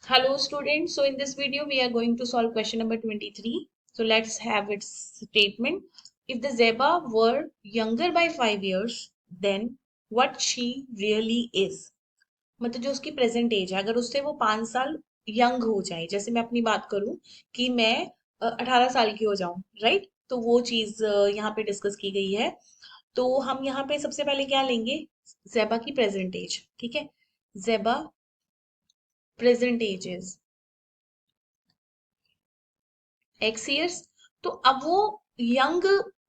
Hello students, so in this video we are going to solve question number 23. So let's have its statement. If the Zeba were younger by 5 years, then what she really is. मतलब जो उसकी present as है, अगर उससे वो 5 साल young हो जाए, जैसे मैं अपनी बात करूं कि मैं 18 साल की हो जाऊं, राइट? तो वो चीज यहाँ पे डिस्कस की गई है। तो हम यहाँ पे सबसे पहले क्या लेंगे? जेबा की प्रेजेंट एज, ठीक है। Zeba present age is x years. तो अब वो यंग,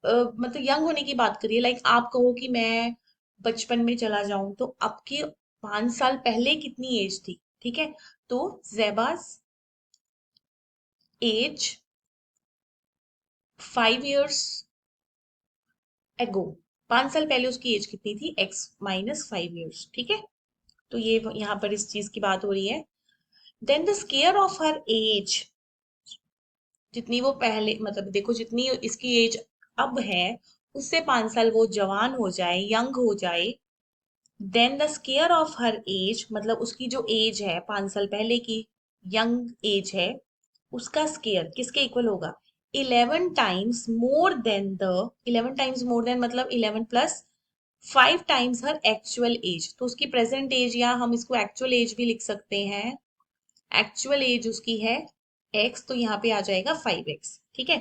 मतलब यंग होने की बात करिए, लाइक आप कहो कि मैं बचपन में चला जाऊं, तो आपके 5 साल पहले कितनी एज थी, ठीक है। तो जेबास एज 5 years एगो, 5 साल पहले उसकी एज कितनी थी? x - 5 years, ठीक है। तो ये यहाँ पर इस चीज की बात हो रही है। Then the square of her age, जितनी वो पहले, मतलब देखो जितनी इसकी एज अब है, उससे 5 साल वो जवान हो जाए, यंग हो जाए। Then the square of her age, मतलब उसकी जो एज है 5 साल पहले की, यंग एज है, उसका स्केयर किसके इक्वल होगा? 11 times more than the, 11 times more than मतलब 11 + 5 टाइम्स हर एक्चुअल एज। तो उसकी प्रेजेंट एज, या हम इसको एक्चुअल एज भी लिख सकते हैं। एक्चुअल एज उसकी है x, तो यहाँ पे आ जाएगा 5x, ठीक है।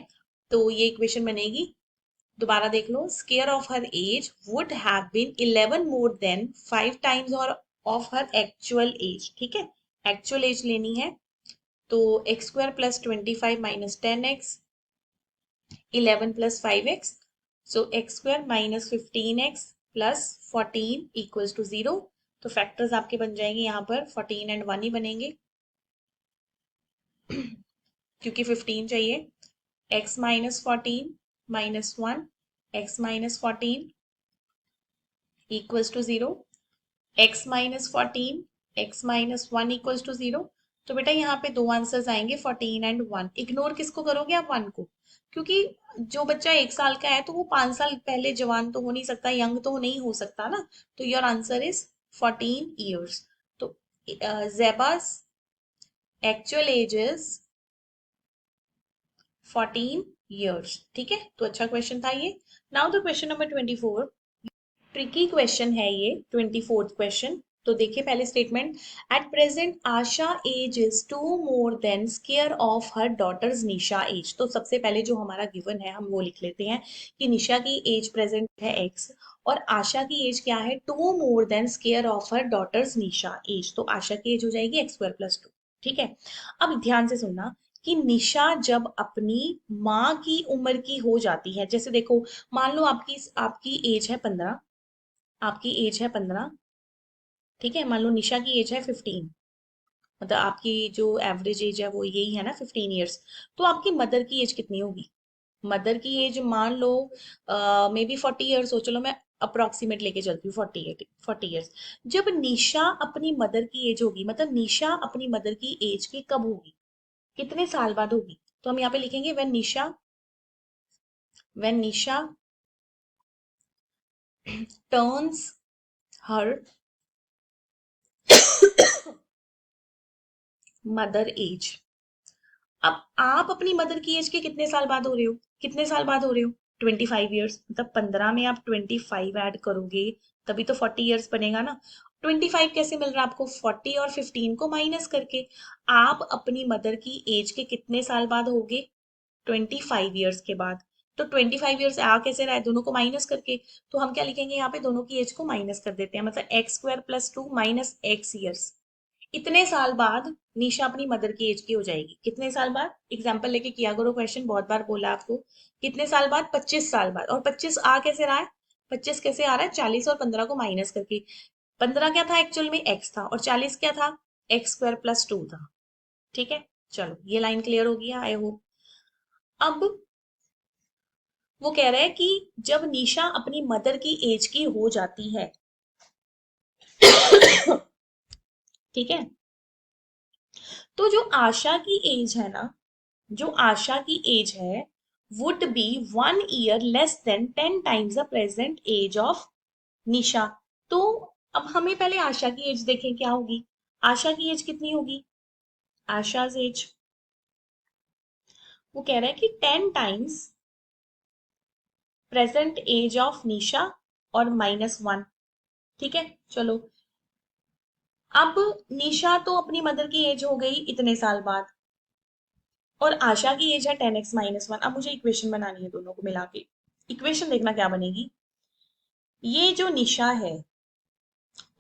तो ये इक्वेशन बनेगी। दोबारा देख लो, square of her age would have been 11 more than 5 times और ऑफ हर एक्चुअल एज, ठीक है। एक्चुअल एज लेनी है। तो x² + 25 - 10x, 11 + 5x, सो x² - 15x +14 = 0। तो फैक्टर्स आपके बन जाएंगे यहाँ पर 14 एंड 1 ही बनेंगे, क्योंकि 15 चाहिए। x - 14 - 1, x - 14 = 0, x - 14 x - 1 = 0। तो बेटा यहाँ पे दो आंसर्स आएंगे, 14 एंड 1। इग्नोर किसको करोगे आप? 1 को, क्योंकि जो बच्चा 1 साल का है तो वो 5 साल पहले जवान तो हो नहीं सकता, यंग तो नहीं हो सकता ना। तो योर आंसर इज 14 years। तो जेबास एक्चुअल एज इज 14 years, ठीक है। तो अच्छा क्वेश्चन था ये। Now the question number 24, tricky question है ये, 24th क्वेश्चन। तो देखिए पहले statement, at present Asha age is 2 more than square of her daughter's Nisha age. तो सबसे पहले जो हमारा गिवन है हम वो लिख लेते हैं कि निशा की एज प्रेजेंट है x, और आशा की एज क्या है? 2 more than square of her daughter's Nisha age. तो आशा की एज हो जाएगी x² + 2, ठीक है। अब ध्यान से सुनना कि निशा जब अपनी माँ की उम्र की हो जाती है, जैसे देखो, मान लो आपकी आपकी एज है 15, आपकी एज है 15, ठीक है। मान लो निशा की एज है 15, मतलब आपकी जो एवरेज एज है वो यही है ना, 15 years। तो आपकी मदर की एज कितनी होगी? मदर की एज मान लो मे बी 40 years हो, चलो मैं अप्रोक्सीमेट लेके चलती हूँ, 40 years। जब निशा अपनी मदर की एज होगी, मतलब निशा अपनी मदर की एज के कब होगी, कितने साल बाद होगी? तो हम यहाँ पे लिखेंगे when Nisha turns her mother age. अब आप अपनी मदर की एज के कितने साल बाद हो रहे हो? कितने साल बाद हो रहे हो? 25 years, मतलब 15 में आप 25 ऐड करोगे तभी तो 40 years बनेगा ना। 25 कैसे मिल रहा है आपको? 40 और 15 को माइनस करके। आप अपनी मदर की एज के कितने साल बाद होगे? 25 years के बाद। तो 25 years आ कैसे रहा है? दोनों को माइनस करके। तो हम क्या लिखेंगे यहाँ पे? दोनों की एज को माइनस कर देते हैं, मतलब x² + 2 - x years। इतने साल बाद निशा अपनी मदर की एज की हो जाएगी। कितने साल बाद? एग्जाम्पल लेके किया करो क्वेश्चन, बहुत बार बोला आपको। कितने साल बाद? 25 साल बाद। और 25 आ कैसे रहा है? 25 कैसे आ रहा है? 40 और 15 को माइनस करके। 15 क्या था एक्चुअल में? एक्स था, और 40 क्या था? x² + 2 था, ठीक है। चलो ये लाइन क्लियर हो गया, आई होप। अब वो कह रहा है कि जब निशा अपनी मदर की एज की हो जाती है, ठीक है, तो जो आशा की एज है ना, जो आशा की एज है, would be 1 year less than 10 times the present age of Nisha. तो अब हमें पहले आशा की एज देखें क्या होगी। आशा की एज कितनी होगी? आशाज एज, वो कह रहा है कि 10 टाइम्स प्रेजेंट एज ऑफ निशा और -1। ठीक है, चलो। अब निशा तो अपनी मदर की एज हो गई इतने साल बाद, और आशा की एज है 10x-1। अब मुझे इक्वेशन बनानी है दोनों को मिला के। इक्वेशन देखना क्या बनेगी। ये जो निशा है,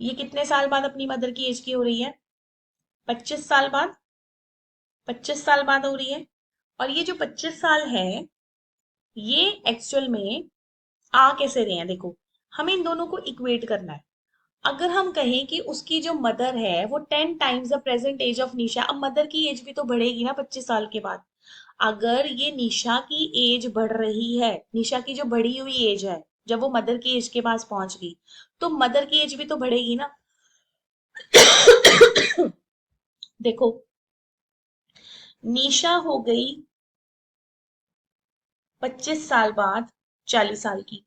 ये कितने साल बाद अपनी मदर की एज की हो रही है? 25 साल बाद। 25 साल बाद हो रही है। और ये जो 25 साल है, ये एक्चुअल में आ कैसे रहे हैं, देखो। हमें इन दोनों को इक्वेट करना है। अगर हम कहें कि उसकी जो मदर है वो 10 times the present age of Nisha, अब मदर की एज भी तो बढ़ेगी ना 25 साल के बाद। अगर ये निशा की एज बढ़ रही है, निशा की जो बढ़ी हुई एज है, जब वो मदर की एज के पास पहुंच गई, तो मदर की एज भी तो बढ़ेगी ना। देखो, निशा हो गई 25 साल बाद 40 साल की।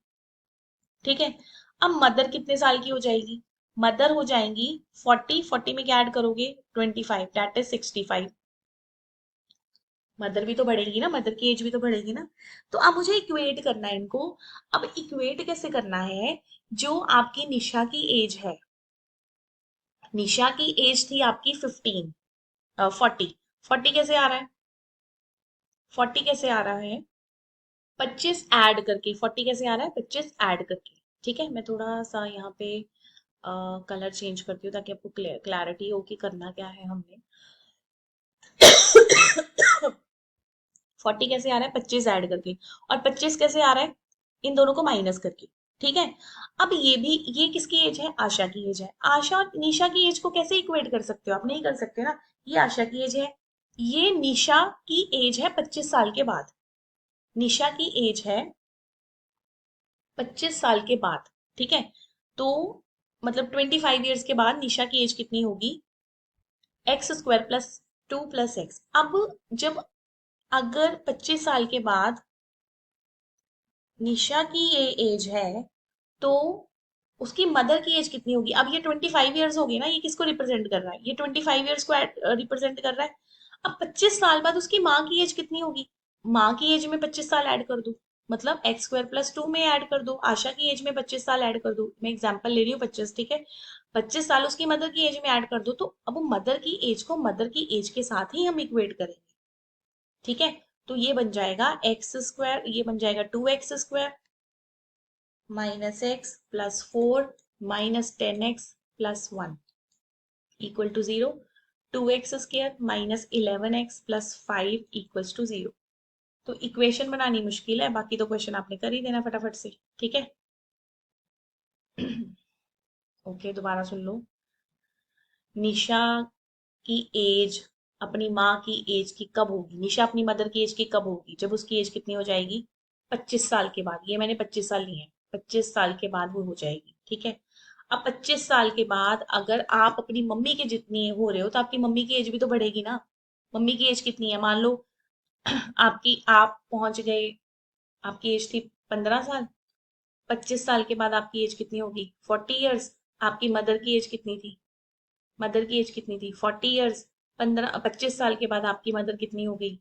ठीक है। अब मदर कितने साल की हो जाएगी? मदर हो जाएंगी 40। में क्या ऐड करोगे? 25, दैट इज 65। मदर भी तो बढ़ेगी ना, मदर की एज भी तो बढ़ेगी ना। तो अब मुझे इक्वेट करना है इनको। अब इक्वेट कैसे करना है? जो आपकी निशा की एज है, निशा की एज थी आपकी 40। 40 कैसे आ रहा है? 40 कैसे आ रहा है? 25 ऐड करके। 40 कैसे आ रहा है? 25 ऐड करके। ठीक है, मैं थोड़ा सा यहाँ पे कलर चेंज करती हूँ ताकि आपको क्लैरिटी हो कि करना क्या है हमने। 40 कैसे आ रहा है? 25 ऐड करके। और 25 कैसे आ रहा है? इन दोनों को माइनस करके। ठीक है। अब ये भी, ये किसकी एज है? आशा की एज है। आशा और निशा की एज को कैसे इक्वेट कर सकते हो? आप नहीं कर सकते ना। ये आशा की एज है, ये निशा की एज है 25 साल के बाद। निशा की एज है 25 साल के बाद। ठीक है। तो मतलब 25 ईयर्स के बाद निशा की एज कितनी होगी? x² + 2 + x। अब जब, अगर 25 साल के बाद निशा की ये एज है, तो उसकी मदर की एज कितनी होगी? अब ये 25 ईयर्स हो गई ना, ये किसको रिप्रेजेंट कर रहा है? ये 25 ईयर्स को रिप्रेजेंट कर रहा है। अब 25 साल बाद उसकी माँ की एज कितनी होगी? माँ की एज में 25 साल ऐड कर दो, मतलब x² + 2 में ऐड कर दो। आशा की एज में 25 साल ऐड कर दो, मैं एग्जाम्पल ले रही हूँ 25। ठीक है। 25 साल उसकी मदर की एज में ऐड कर दो, तो अब मदर की एज को मदर की एज के साथ ही हम इक्वेट करेंगे। ठीक है। तो ये बन जाएगा x², ये बन जाएगा 2x² -x + 4 -10x + 1 = 0। 2x² -11x + 5 = 0। तो इक्वेशन बनानी मुश्किल है, बाकी तो क्वेश्चन आपने कर ही देना फटाफट से। ठीक है। ओके, दोबारा सुन लो। निशा की एज अपनी माँ की एज की कब होगी? निशा अपनी मदर की एज की कब होगी? जब उसकी एज कितनी हो जाएगी? 25 साल के बाद। ये मैंने 25 साल लिए हैं, 25 साल के बाद वो हो जाएगी। ठीक है। अब 25 साल के बाद अगर आप अपनी मम्मी के जितनी हो रहे हो, तो आपकी मम्मी की एज भी तो बढ़ेगी ना। मम्मी की एज कितनी है? मान लो आपकी, आप पहुंच गए, आपकी एज थी 15 साल। 25 साल के बाद आपकी एज कितनी होगी? 40 ईयर्स। आपकी मदर की एज कितनी थी? मदर की एज कितनी थी? 40 ईयर्स। 25 साल के बाद आपकी मदर कितनी हो गई?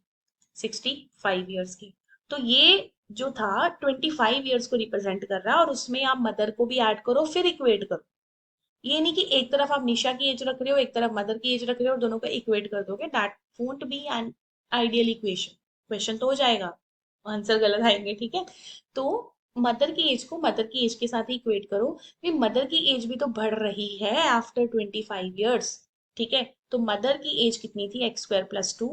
65 ईयर्स की। तो ये जो था 25 ईयर्स को रिप्रेजेंट कर रहा है, और उसमें आप मदर को भी ऐड करो, फिर इक्वेट करो। ये नहीं कि एक तरफ आप निशा की एज रख रहे हो, एक तरफ मदर की एज रख रहे हो, और दोनों का इक्वेट कर दोगे। That won't be an ideal equation. Question तो हो जाएगा, आंसर गलत आएंगे। ठीक है। तो मदर की एज को मदर की एज के साथ ही इक्वेट करो। भी मदर की एज भी तो बढ़ रही है आफ्टर 25 ईयर्स। ठीक है। तो मदर की एज कितनी थी? x² + 2,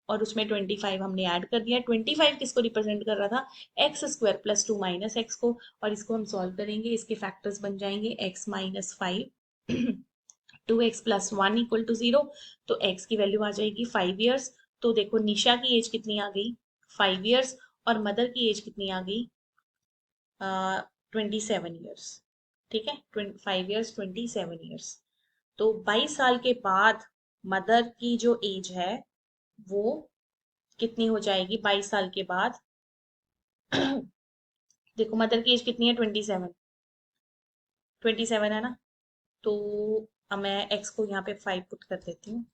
और उसमें 25 हमने ऐड कर दिया। 25 किसको रिप्रेजेंट कर रहा था? x² + 2 -x को। और इसको हम सॉल्व करेंगे, इसके फैक्टर्स बन जाएंगे x - 5 2x + 1 = 0। तो x की वैल्यू आ जाएगी 5 ईयर्स। तो देखो निशा की एज कितनी आ गई? 5 ईयर्स। और मदर की एज कितनी आ गई? 27 ईयर्स। ठीक है। 5 ईयर्स 27 ईयर्स। तो 22 साल के बाद मदर की जो एज है वो कितनी हो जाएगी 22 साल के बाद? देखो मदर की एज कितनी है? 27। 27 है ना। तो अब मैं एक्स को यहाँ पे 5 पुट कर देती हूँ।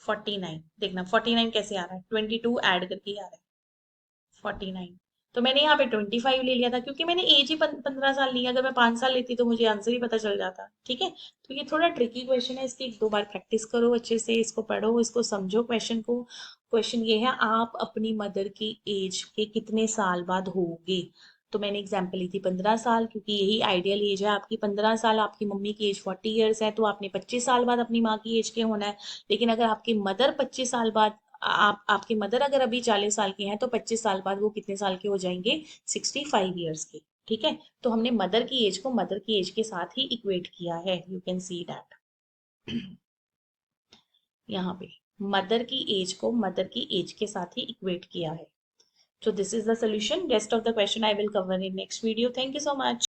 49, देखना 49 कैसे आ रहा है, 22 ऐड करके आ रहा है 49। तो मैंने यहाँ पे 25 ले लिया था क्योंकि मैंने एज ही 15 साल ली। अगर मैं 5 साल लेती तो मुझे आंसर ही पता चल जाता। ठीक है, तो ये थोड़ा ट्रिकी क्वेश्चन है, इसकी एक दो बार प्रैक्टिस करो अच्छे से, इसको पढ़ो, इसको समझो क्वेश्चन को। क्वेश्चन ये है, आप अपनी मदर की एज के कितने साल बाद होगे। तो मैंने एग्जाम्पल ली थी 15 साल, क्योंकि यही आइडियल एज है आपकी। 15 साल, आपकी मम्मी की एज 40 ईयर्स है, तो आपने 25 साल बाद अपनी माँ की एज के होना है। लेकिन अगर आपकी मदर 25 साल बाद, आपकी मदर अगर अभी 40 साल की हैं, तो 25 साल बाद वो कितने साल के हो जाएंगे, 65 ईयर्स के। ठीक है, तो हमने मदर की एज को मदर की एज के साथ ही इक्वेट किया है, यू कैन सी दैट। यहाँ पे मदर की एज को मदर की एज के साथ ही इक्वेट किया है। So this is the solution. Rest of the question I will cover in next video. Thank you so much.